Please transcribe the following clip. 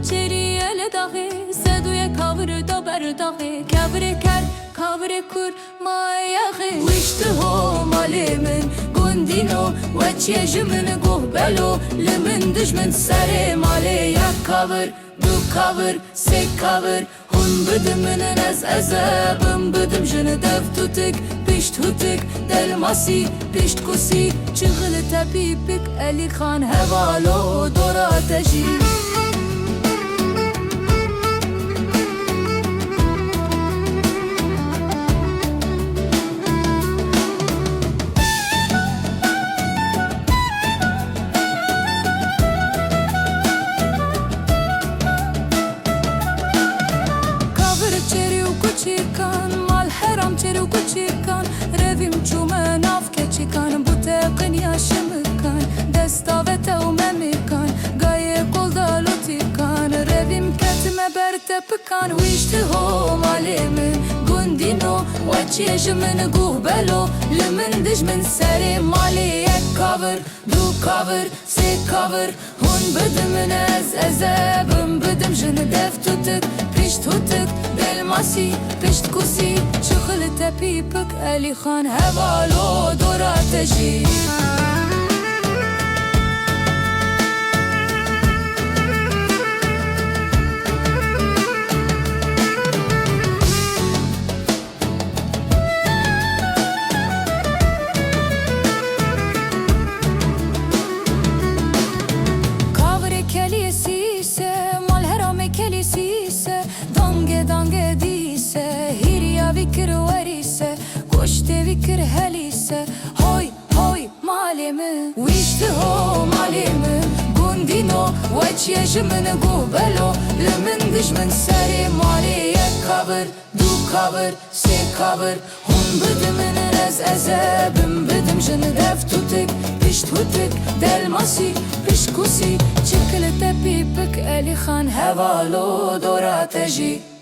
چری ال داغه سدوی کاور دا بر داغه کاور کر کاور کور مایاغه وشت هو مالی من گندینو و چیج من گوه بلو لمن دجمن سر مالی یک کاور دو کاور سه کاور هون بدم من از ازابم بدم جن دف توتک پشت هوتک دلماسی پشت کسی چغل تپیپک علی خان هوالو دوراتجی چیکان رویم چومه ناف که چیکان بوته قنیا شمکان دستاوت و ممکان گای قل دالو تیکان رویم کتمه برته پکان ویشت هو مالی من گندینو و چیج من گوه بلو لمن دج من سری مالی یک کاور دو کاور سه کاور هون بدم من از ازابم بدم جن دفتو تک پشت هوتک دلماسی پشت کسی چغل تپیپک علی خان هوالو دوراتجی Vikir warise, koşte vikir helise, hoy hoy malimi, wişte ho malimi, gundino, vaçyeş min gubelo, lemin dişmin seri mali yek cover, du cover, se cover, hun bidimin ez ezebim bidim jin def tutik, pişt hutik, delmasi, pişt kusi, çikil tepipik Ali Khan hevalo dorateji.